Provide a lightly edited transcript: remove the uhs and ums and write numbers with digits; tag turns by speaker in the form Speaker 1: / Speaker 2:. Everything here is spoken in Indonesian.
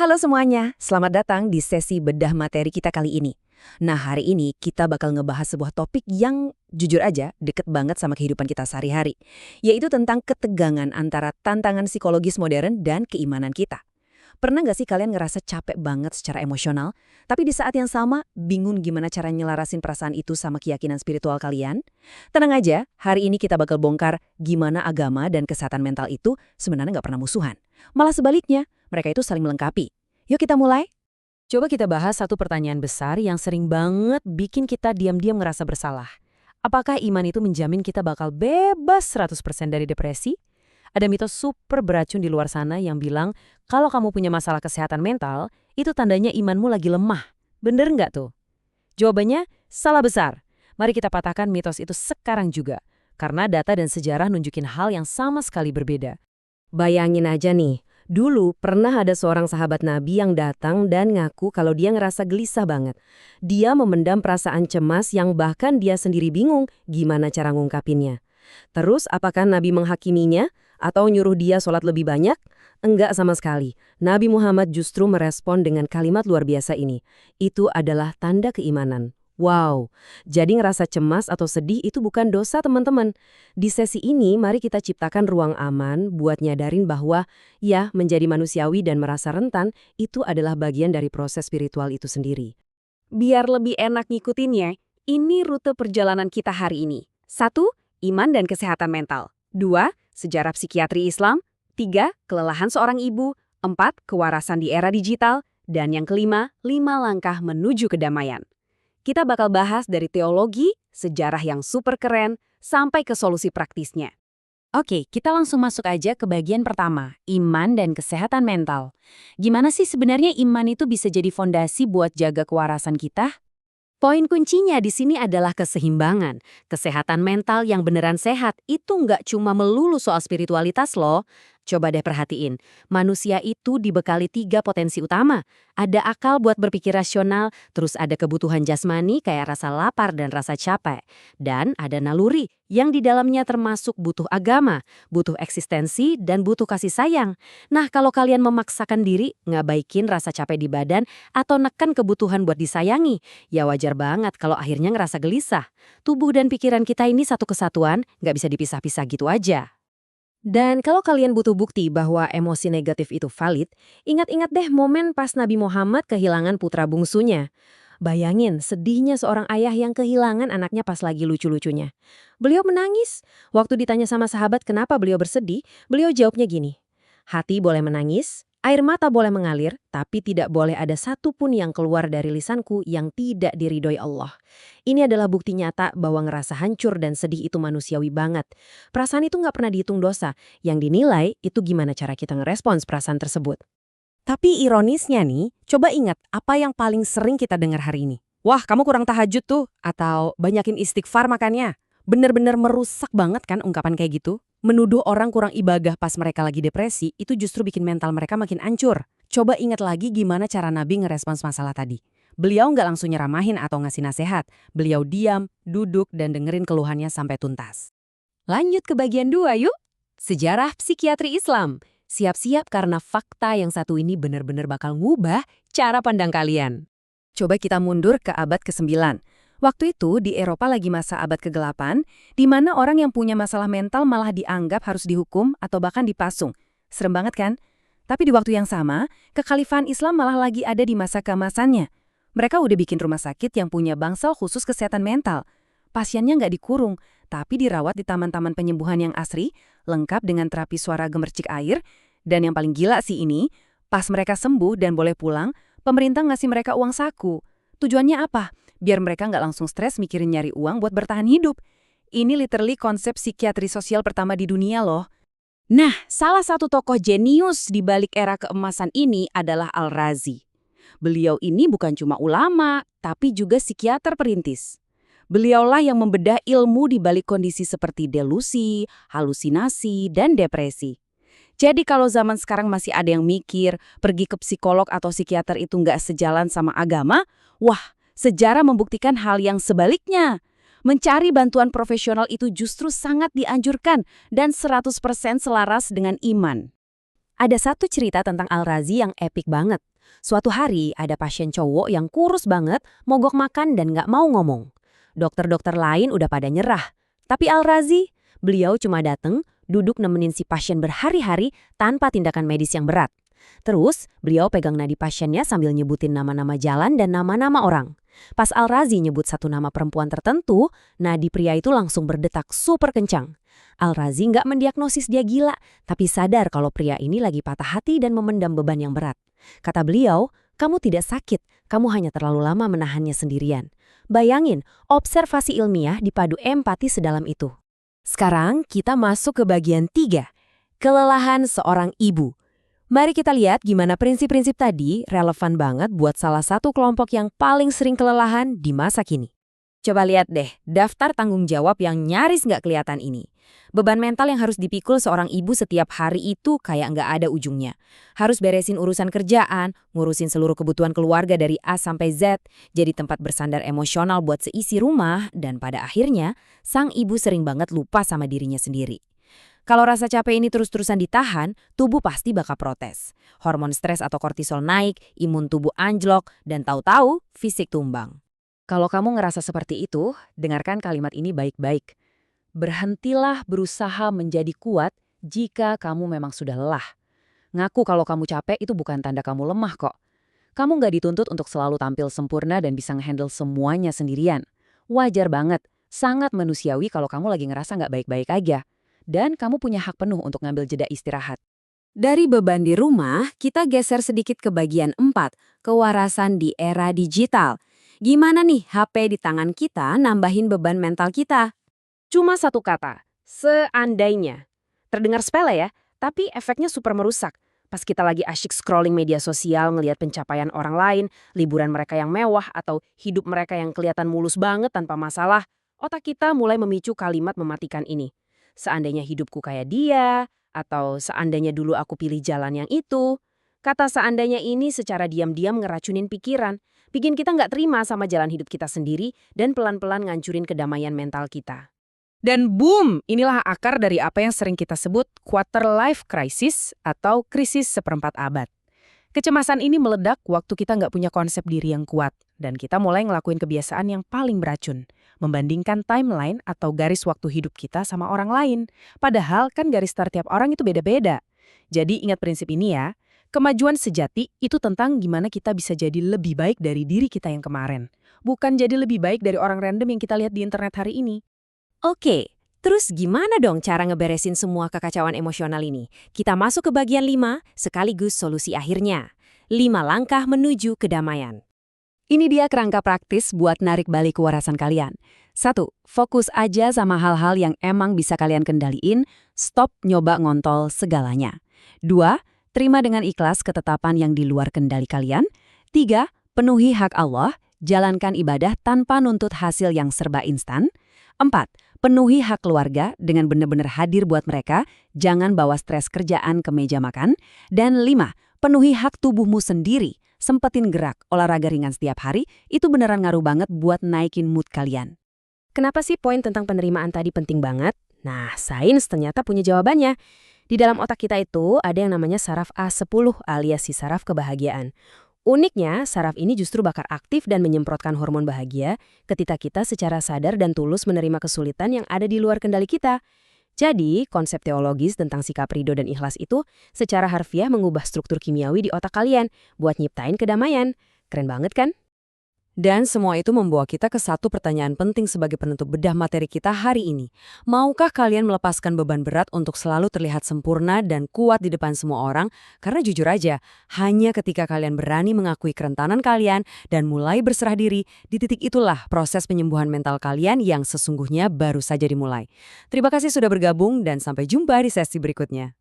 Speaker 1: Halo semuanya, selamat datang di sesi bedah materi kita kali ini. Nah, hari ini kita bakal ngebahas sebuah topik yang jujur aja deket banget sama kehidupan kita sehari-hari, yaitu tentang ketegangan antara tantangan psikologis modern dan keimanan kita. Pernah nggak sih kalian ngerasa capek banget secara emosional, tapi di saat yang sama bingung gimana cara nyelarasin perasaan itu sama keyakinan spiritual kalian? Tenang aja, hari ini kita bakal bongkar gimana agama dan kesehatan mental itu sebenarnya nggak pernah musuhan. Malah sebaliknya, mereka itu saling melengkapi. Yuk kita mulai. Coba kita bahas satu pertanyaan besar yang sering banget bikin kita diam-diam ngerasa bersalah. Apakah iman itu menjamin kita bakal bebas 100% dari depresi? Ada mitos super beracun di luar sana yang bilang kalau kamu punya masalah kesehatan mental, itu tandanya imanmu lagi lemah. Bener nggak tuh? Jawabannya, salah besar. Mari kita patahkan mitos itu sekarang juga. Karena data dan sejarah nunjukin hal yang sama sekali berbeda. Bayangin aja nih, dulu pernah ada seorang sahabat Nabi yang datang dan ngaku kalau dia ngerasa gelisah banget. Dia memendam perasaan cemas yang bahkan dia sendiri bingung gimana cara ngungkapinnya. Terus apakah Nabi menghakiminya atau nyuruh dia sholat lebih banyak? Enggak sama sekali. Nabi Muhammad justru merespon dengan kalimat luar biasa ini. Itu adalah tanda keimanan. Wow, jadi ngerasa cemas atau sedih itu bukan dosa teman-teman. Di sesi ini mari kita ciptakan ruang aman buat nyadarin bahwa ya menjadi manusiawi dan merasa rentan itu adalah bagian dari proses spiritual itu sendiri.
Speaker 2: Biar lebih enak ngikutinnya, ini rute perjalanan kita hari ini. 1. Iman dan kesehatan mental. 2. Sejarah psikiatri Islam. 3. Kelelahan seorang ibu. 4. Kewarasan di era digital. Dan yang kelima, 5 langkah menuju kedamaian. Kita bakal bahas dari teologi, sejarah yang super keren, sampai ke solusi praktisnya.
Speaker 1: Oke, kita langsung masuk aja ke bagian pertama, iman dan kesehatan mental. Gimana sih sebenarnya iman itu bisa jadi fondasi buat jaga kewarasan kita?
Speaker 2: Poin kuncinya di sini adalah keseimbangan. Kesehatan mental yang beneran sehat itu nggak cuma melulu soal spiritualitas loh. Coba deh perhatiin, manusia itu dibekali 3 potensi utama. Ada akal buat berpikir rasional, terus ada kebutuhan jasmani kayak rasa lapar dan rasa capek. Dan ada naluri yang di dalamnya termasuk butuh agama, butuh eksistensi, dan butuh kasih sayang. Nah, kalau kalian memaksakan diri, ngabaikin rasa capek di badan, atau neken kebutuhan buat disayangi, ya wajar banget kalau akhirnya ngerasa gelisah. Tubuh dan pikiran kita ini satu kesatuan, nggak bisa dipisah-pisah gitu aja.
Speaker 1: Dan kalau kalian butuh bukti bahwa emosi negatif itu valid, ingat-ingat deh momen pas Nabi Muhammad kehilangan putra bungsunya. Bayangin sedihnya seorang ayah yang kehilangan anaknya pas lagi lucu-lucunya. Beliau menangis. Waktu ditanya sama sahabat kenapa beliau bersedih, beliau jawabnya gini, "Hati boleh menangis, air mata boleh mengalir, tapi tidak boleh ada satupun yang keluar dari lisanku yang tidak diridhoi Allah." Ini adalah bukti nyata bahwa ngerasa hancur dan sedih itu manusiawi banget. Perasaan itu nggak pernah dihitung dosa. Yang dinilai itu gimana cara kita ngerespons perasaan tersebut. Tapi ironisnya nih, coba ingat apa yang paling sering kita dengar hari ini. Wah, kamu kurang tahajud tuh, atau banyakin istighfar makannya. Bener-bener merusak banget kan ungkapan kayak gitu? Menuduh orang kurang ibadah pas mereka lagi depresi, itu justru bikin mental mereka makin hancur. Coba ingat lagi gimana cara Nabi ngerespons masalah tadi. Beliau nggak langsung nyeramahin atau ngasih nasihat. Beliau diam, duduk, dan dengerin keluhannya sampai tuntas. Lanjut ke bagian 2 yuk. Sejarah psikiatri Islam. Siap-siap karena fakta yang satu ini benar-benar bakal ngubah cara pandang kalian. Coba kita mundur ke abad ke-9. Waktu itu di Eropa lagi masa abad ke-8, di mana orang yang punya masalah mental malah dianggap harus dihukum atau bahkan dipasung. Serem banget kan? Tapi di waktu yang sama, kekhalifahan Islam malah lagi ada di masa keemasannya. Mereka udah bikin rumah sakit yang punya bangsal khusus kesehatan mental. Pasiennya nggak dikurung, tapi dirawat di taman-taman penyembuhan yang asri, lengkap dengan terapi suara gemercik air, dan yang paling gila sih ini, pas mereka sembuh dan boleh pulang, pemerintah ngasih mereka uang saku. Tujuannya apa? Biar mereka nggak langsung stres mikirin nyari uang buat bertahan hidup. Ini literally konsep psikiatri sosial pertama di dunia loh.
Speaker 2: Nah, salah satu tokoh jenius di balik era keemasan ini adalah Al-Razi. Beliau ini bukan cuma ulama, tapi juga psikiater perintis. Beliaulah yang membedah ilmu di balik kondisi seperti delusi, halusinasi, dan depresi. Jadi kalau zaman sekarang masih ada yang mikir, pergi ke psikolog atau psikiater itu nggak sejalan sama agama, wah, sejarah membuktikan hal yang sebaliknya. Mencari bantuan profesional itu justru sangat dianjurkan dan 100% selaras dengan iman.
Speaker 1: Ada satu cerita tentang Al-Razi yang epik banget.
Speaker 2: Suatu hari ada pasien cowok yang kurus banget, mogok makan dan nggak mau ngomong. Dokter-dokter lain udah pada nyerah. Tapi Al-Razi, beliau cuma dateng, duduk nemenin si pasien berhari-hari tanpa tindakan medis yang berat. Terus, beliau pegang nadi pasiennya sambil nyebutin nama-nama jalan dan nama-nama orang. Pas Al-Razi nyebut satu nama perempuan tertentu, nadi pria itu langsung berdetak super kencang. Al-Razi nggak mendiagnosis dia gila, tapi sadar kalau pria ini lagi patah hati dan memendam beban yang berat. Kata beliau, kamu tidak sakit, kamu hanya terlalu lama menahannya sendirian. Bayangin, observasi ilmiah dipadu empati sedalam itu. Sekarang kita masuk ke bagian 3, kelelahan seorang ibu. Mari kita lihat gimana prinsip-prinsip tadi relevan banget buat salah satu kelompok yang paling sering kelelahan di masa kini. Coba lihat deh, daftar tanggung jawab yang nyaris nggak kelihatan ini. Beban mental yang harus dipikul seorang ibu setiap hari itu kayak nggak ada ujungnya. Harus beresin urusan kerjaan, ngurusin seluruh kebutuhan keluarga dari A sampai Z, jadi tempat bersandar emosional buat seisi rumah, dan pada akhirnya, sang ibu sering banget lupa sama dirinya sendiri. Kalau rasa capek ini terus-terusan ditahan, tubuh pasti bakal protes. Hormon stres atau kortisol naik, imun tubuh anjlok, dan tahu-tahu fisik tumbang. Kalau kamu ngerasa seperti itu, dengarkan kalimat ini baik-baik. Berhentilah berusaha menjadi kuat jika kamu memang sudah lelah. Ngaku kalau kamu capek itu bukan tanda kamu lemah kok. Kamu nggak dituntut untuk selalu tampil sempurna dan bisa ngehandle semuanya sendirian. Wajar banget, sangat manusiawi kalau kamu lagi ngerasa nggak baik-baik aja. Dan kamu punya hak penuh untuk ngambil jeda istirahat. Dari beban di rumah, kita geser sedikit ke bagian 4, kewarasan di era digital. Gimana nih HP di tangan kita nambahin beban mental kita? Cuma satu kata, seandainya. Terdengar sepele ya, tapi efeknya super merusak. Pas kita lagi asyik scrolling media sosial, ngelihat pencapaian orang lain, liburan mereka yang mewah, atau hidup mereka yang kelihatan mulus banget tanpa masalah, otak kita mulai memicu kalimat mematikan ini. Seandainya hidupku kayak dia, atau seandainya dulu aku pilih jalan yang itu. Kata seandainya ini secara diam-diam ngeracunin pikiran, bikin kita nggak terima sama jalan hidup kita sendiri dan pelan-pelan ngancurin kedamaian mental kita. Dan boom, inilah akar dari apa yang sering kita sebut quarter life crisis atau krisis seperempat abad. Kecemasan ini meledak waktu kita nggak punya konsep diri yang kuat, dan kita mulai ngelakuin kebiasaan yang paling beracun, membandingkan timeline atau garis waktu hidup kita sama orang lain. Padahal kan garis start tiap orang itu beda-beda. Jadi ingat prinsip ini ya, kemajuan sejati itu tentang gimana kita bisa jadi lebih baik dari diri kita yang kemarin. Bukan jadi lebih baik dari orang random yang kita lihat di internet hari ini. Oke, terus gimana dong cara ngeberesin semua kekacauan emosional ini? Kita masuk ke bagian 5, sekaligus solusi akhirnya. 5 langkah menuju kedamaian. Ini dia kerangka praktis buat narik balik kewarasan kalian. 1. Fokus aja sama hal-hal yang emang bisa kalian kendaliin, stop nyoba ngontol segalanya. 2. Terima dengan ikhlas ketetapan yang di luar kendali kalian. 3. Penuhi hak Allah, jalankan ibadah tanpa nuntut hasil yang serba instan. 4. Penuhi hak keluarga dengan benar-benar hadir buat mereka, jangan bawa stres kerjaan ke meja makan. Dan 5. Penuhi hak tubuhmu sendiri, sempetin gerak, olahraga ringan setiap hari, itu beneran ngaruh banget buat naikin mood kalian. Kenapa sih poin tentang penerimaan tadi penting banget? Nah, sains ternyata punya jawabannya. Di dalam otak kita itu ada yang namanya saraf A10 alias si saraf kebahagiaan. Uniknya, saraf ini justru bakal aktif dan menyemprotkan hormon bahagia ketika kita secara sadar dan tulus menerima kesulitan yang ada di luar kendali kita. Jadi, konsep teologis tentang sikap ridho dan ikhlas itu secara harfiah mengubah struktur kimiawi di otak kalian buat nyiptain kedamaian. Keren banget kan? Dan semua itu membawa kita ke satu pertanyaan penting sebagai penutup bedah materi kita hari ini. Maukah kalian melepaskan beban berat untuk selalu terlihat sempurna dan kuat di depan semua orang? Karena jujur aja, hanya ketika kalian berani mengakui kerentanan kalian dan mulai berserah diri, di titik itulah proses penyembuhan mental kalian yang sesungguhnya baru saja dimulai. Terima kasih sudah bergabung dan sampai jumpa di sesi berikutnya.